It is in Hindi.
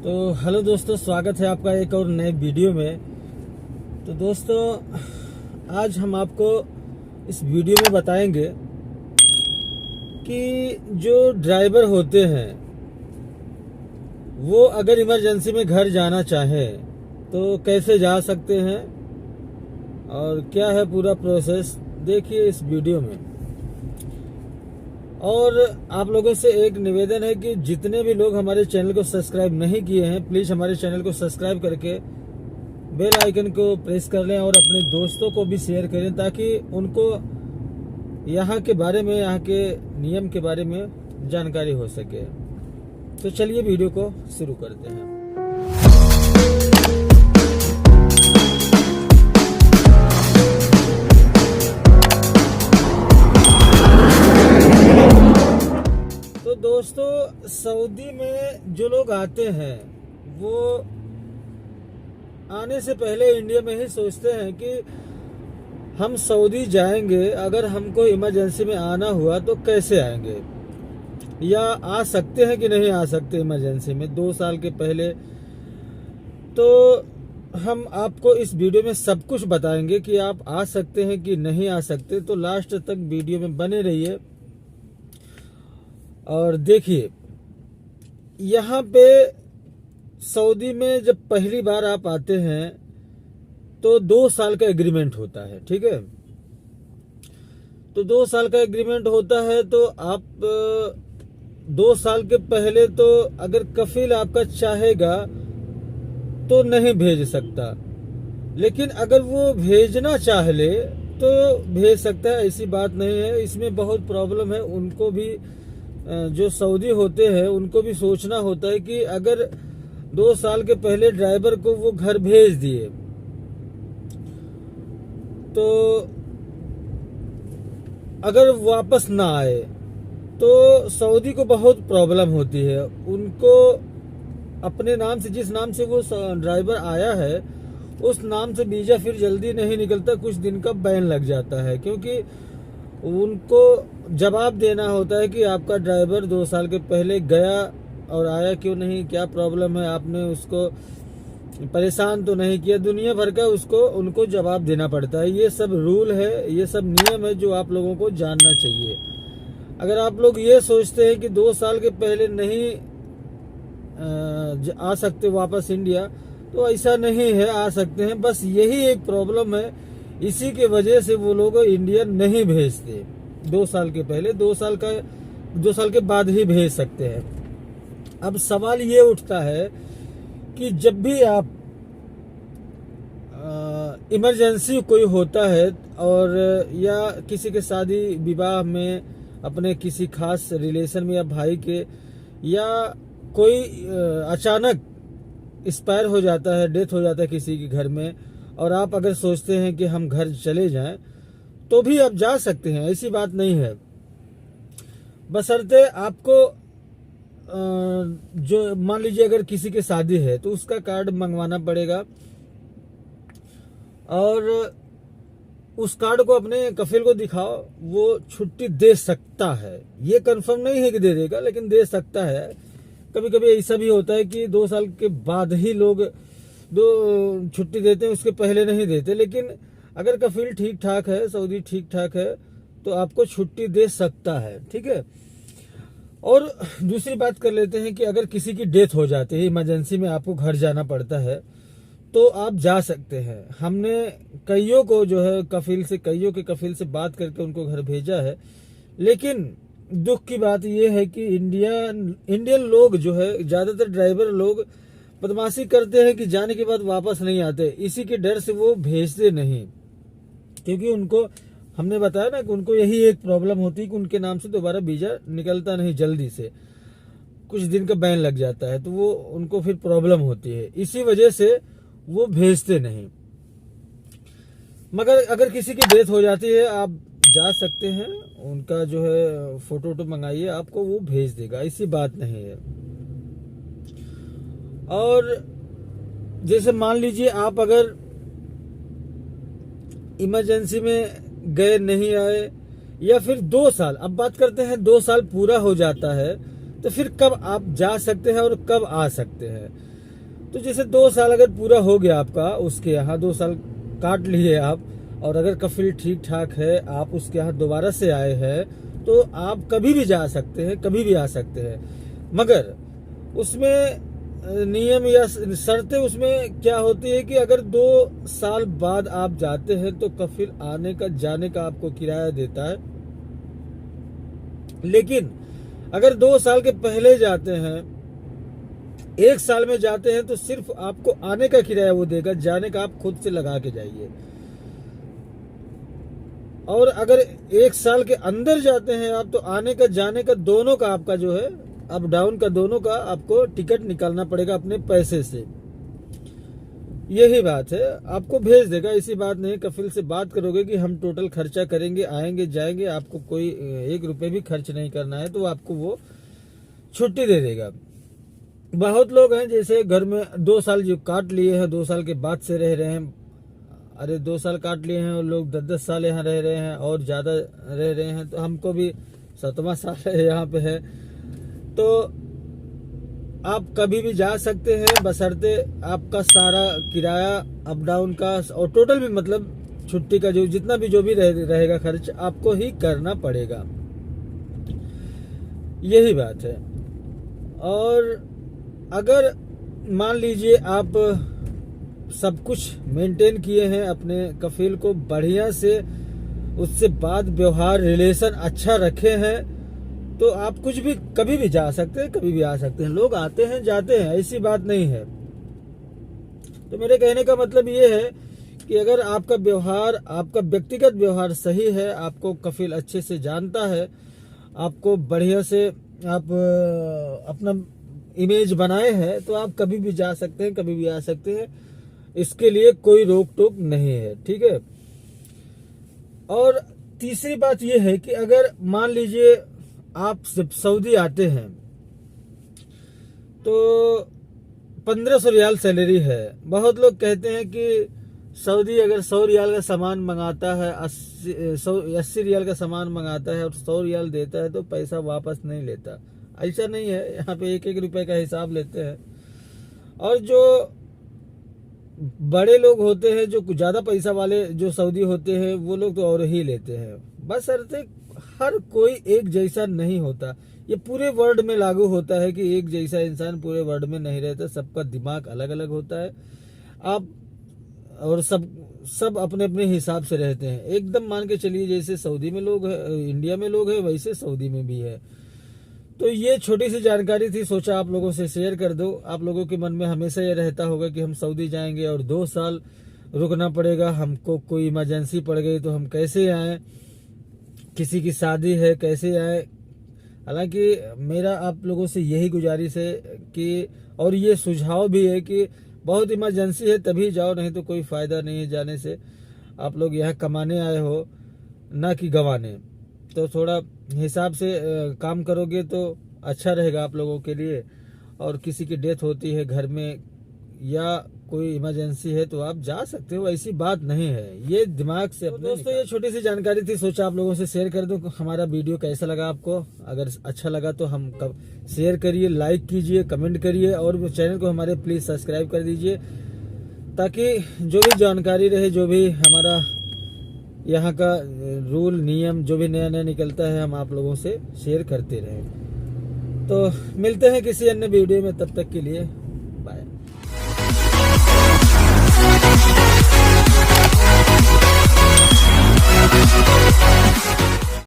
तो हेलो दोस्तों, स्वागत है आपका एक और नए वीडियो में। तो दोस्तों, आज हम आपको इस वीडियो में बताएंगे कि जो ड्राइवर होते हैं वो अगर इमरजेंसी में घर जाना चाहें तो कैसे जा सकते हैं और क्या है पूरा प्रोसेस, देखिए इस वीडियो में। और आप लोगों से एक निवेदन है कि जितने भी लोग हमारे चैनल को सब्सक्राइब नहीं किए हैं, प्लीज़ हमारे चैनल को सब्सक्राइब करके बेल आइकन को प्रेस कर लें और अपने दोस्तों को भी शेयर करें ताकि उनको यहाँ के बारे में, यहाँ के नियम के बारे में जानकारी हो सके। तो चलिए वीडियो को शुरू करते हैं। तो दोस्तों, सऊदी में जो लोग आते हैं वो आने से पहले इंडिया में ही सोचते हैं कि हम सऊदी जाएंगे, अगर हमको इमरजेंसी में आना हुआ तो कैसे आएंगे, या आ सकते हैं कि नहीं आ सकते इमरजेंसी में 2 साल के पहले। तो हम आपको इस वीडियो में सब कुछ बताएंगे कि आप आ सकते हैं कि नहीं आ सकते। तो लास्ट तक वीडियो में बने रहिए। और देखिए, यहाँ पे सऊदी में जब पहली बार आप आते हैं तो 2 साल का एग्रीमेंट होता है, ठीक है। तो 2 साल का एग्रीमेंट होता है। तो आप 2 साल के पहले तो अगर कफील आपका चाहेगा तो नहीं भेज सकता, लेकिन अगर वो भेजना चाह ले तो भेज सकता है, ऐसी बात नहीं है। इसमें बहुत प्रॉब्लम है। उनको भी, जो सऊदी होते हैं, उनको भी सोचना होता है कि अगर 2 साल के पहले ड्राइवर को वो घर भेज दिए तो अगर वापस ना आए तो सऊदी को बहुत प्रॉब्लम होती है। उनको अपने नाम से, जिस नाम से वो ड्राइवर आया है उस नाम से वीजा फिर जल्दी नहीं निकलता, कुछ दिन का बैन लग जाता है, क्योंकि उनको जवाब देना होता है कि आपका ड्राइवर 2 साल के पहले गया और आया क्यों नहीं, क्या प्रॉब्लम है, आपने उसको परेशान तो नहीं किया, दुनिया भर का उनको जवाब देना पड़ता है। ये सब रूल है, ये सब नियम है जो आप लोगों को जानना चाहिए। अगर आप लोग ये सोचते हैं कि 2 साल के पहले नहीं आ सकते वापस इंडिया, तो ऐसा नहीं है, आ सकते हैं। बस यही एक प्रॉब्लम है, इसी के वजह से वो लोग इंडिया नहीं भेजते 2 साल के पहले। 2 साल के बाद ही भेज सकते हैं। अब सवाल ये उठता है कि जब भी आप इमरजेंसी कोई होता है और या किसी के शादी विवाह में, अपने किसी खास रिलेशन में, या भाई के, या कोई अचानक एक्सपायर हो जाता है, डेथ हो जाता है किसी के घर में, और आप अगर सोचते हैं कि हम घर चले जाएं तो भी आप जा सकते हैं, ऐसी बात नहीं है। बशर्ते आपको जो मान लीजिए अगर किसी की शादी है तो उसका कार्ड मंगवाना पड़ेगा, और उस कार्ड को अपने कफील को दिखाओ, वो छुट्टी दे सकता है। ये कंफर्म नहीं है कि दे देगा, लेकिन दे सकता है। कभी कभी ऐसा भी होता है कि 2 साल के बाद ही लोग छुट्टी देते हैं, उसके पहले नहीं देते। लेकिन अगर कफील ठीक ठाक है, सऊदी ठीक ठाक है, तो आपको छुट्टी दे सकता है, ठीक है। और दूसरी बात कर लेते हैं कि अगर किसी की डेथ हो जाती है, इमरजेंसी में आपको घर जाना पड़ता है, तो आप जा सकते हैं। हमने कईयों को जो है कईयों के कफील से बात करके उनको घर भेजा है। लेकिन दुख की बात यह है कि इंडियन लोग जो है, ज्यादातर ड्राइवर लोग बदमाशी करते हैं कि जाने के बाद वापस नहीं आते। इसी के डर से वो भेजते नहीं, क्योंकि उनको, हमने बताया ना कि उनको यही एक प्रॉब्लम होती है कि उनके नाम से दोबारा वीजा निकलता नहीं जल्दी से, कुछ दिन का बैन लग जाता है, तो वो उनको फिर प्रॉब्लम होती है। इसी वजह से वो भेजते नहीं। मगर अगर किसी की डेथ हो जाती है, आप जा सकते हैं, उनका जो है फोटो मंगाइए, आपको वो भेज देगा, ऐसी बात नहीं है। और जैसे मान लीजिए आप अगर इमरजेंसी में गए, नहीं आए, या फिर 2 साल, अब बात करते हैं 2 साल पूरा हो जाता है, तो फिर कब आप जा सकते हैं और कब आ सकते हैं। तो जैसे 2 साल अगर पूरा हो गया आपका, उसके यहाँ 2 साल काट लिए आप, और अगर कफिल ठीक ठाक है, आप उसके यहाँ दोबारा से आए हैं, तो आप कभी भी जा सकते हैं, कभी भी आ सकते हैं। मगर उसमें नियम या शर्तें उसमें क्या होती है कि अगर 2 साल बाद आप जाते हैं तो कफिल आने का जाने का आपको किराया देता है। लेकिन अगर 2 साल के पहले जाते हैं, 1 साल में जाते हैं, तो सिर्फ आपको आने का किराया वो देगा, जाने का आप खुद से लगा के जाइए। और अगर 1 साल के अंदर जाते हैं आप, तो आने का जाने का दोनों का आपका जो है, अप डाउन का दोनों का आपको टिकट निकालना पड़ेगा अपने पैसे से। यही बात है, आपको भेज देगा। ऐसी बात नहीं, कफिल से बात करोगे कि हम टोटल खर्चा करेंगे, आएंगे जाएंगे, आपको कोई 1 रुपए भी खर्च नहीं करना है, तो आपको वो छुट्टी दे देगा। बहुत लोग हैं जैसे घर में 2 साल जो काट लिए हैं, 2 साल के बाद से रह रहे हैं। अरे 2 साल काट लिए हैं और लोग 10-10 साल यहाँ रह रहे हैं और ज़्यादा रह रहे हैं। तो हमको भी 7वां साल है यहाँ पे है, तो आप कभी भी जा सकते हैं, बशर्ते आपका सारा किराया अप डाउन का और टोटल भी, मतलब छुट्टी का जो जितना भी जो भी रहेगा खर्च, आपको ही करना पड़ेगा। यही बात है। और अगर मान लीजिए आप सब कुछ मेंटेन किए हैं, अपने कफिल को बढ़िया से, उससे बात व्यवहार रिलेशन अच्छा रखे हैं, तो आप कुछ भी कभी भी जा सकते हैं, कभी भी आ सकते हैं। लोग आते हैं जाते हैं, ऐसी बात नहीं है। तो मेरे कहने का मतलब ये है कि अगर आपका व्यवहार, आपका व्यक्तिगत व्यवहार सही है, आपको कफिल अच्छे से जानता है, आपको बढ़िया से आप अपना इमेज बनाए हैं, तो आप कभी भी जा सकते हैं, कभी भी आ सकते हैं। इसके लिए कोई रोक टोक नहीं है, ठीक है। और तीसरी बात यह है कि अगर मान लीजिए आप सऊदी आते हैं तो 1500 रियाल सैलरी है। बहुत लोग कहते हैं कि सऊदी अगर 100 रियाल का सामान मंगाता है, 80 रियाल का सामान मंगाता है और 100 रियाल देता है, तो पैसा वापस नहीं लेता। ऐसा नहीं है, यहाँ पे 1-1 रुपए का हिसाब लेते हैं। और जो बड़े लोग होते हैं, जो ज्यादा पैसा वाले जो सऊदी होते हैं, वो लोग तो और ही लेते हैं। बस अर्थे हर कोई एक जैसा नहीं होता। ये पूरे वर्ल्ड में लागू होता है कि एक जैसा इंसान पूरे वर्ल्ड में नहीं रहता, सबका दिमाग अलग अलग होता है। आप और सब अपने अपने हिसाब से रहते हैं। एकदम मान के चलिए जैसे सऊदी में लोग है, इंडिया में लोग है, वैसे सऊदी में भी है। तो ये छोटी सी जानकारी थी, सोचा आप लोगों से शेयर कर दो। आप लोगों के मन में हमेशा ये रहता होगा कि हम सऊदी जाएंगे और 2 साल रुकना पड़ेगा, हमको कोई इमरजेंसी पड़ गई तो हम कैसे आए, किसी की शादी है कैसे आए। हालांकि मेरा आप लोगों से यही गुजारिश है कि, और ये सुझाव भी है कि बहुत इमरजेंसी है तभी जाओ, नहीं तो कोई फायदा नहीं है जाने से। आप लोग यहाँ कमाने आए हो, ना कि गंवाने। तो थोड़ा हिसाब से काम करोगे तो अच्छा रहेगा आप लोगों के लिए। और किसी की डेथ होती है घर में या कोई इमरजेंसी है तो आप जा सकते हो, ऐसी बात नहीं है। ये दिमाग से अपने। दोस्तों ये छोटी सी जानकारी थी, सोचा आप लोगों से शेयर कर दूं। हमारा वीडियो कैसा लगा आपको? अगर अच्छा लगा तो हम शेयर करिए, लाइक कीजिए, कमेंट करिए, और चैनल को हमारे प्लीज सब्सक्राइब कर दीजिए, ताकि जो भी जानकारी रहे, जो भी हमारा यहाँ का रूल नियम जो भी नया नया निकलता है, हम आप लोगों से शेयर करते रहें। तो मिलते हैं किसी अन्य वीडियो में, तब तक के लिए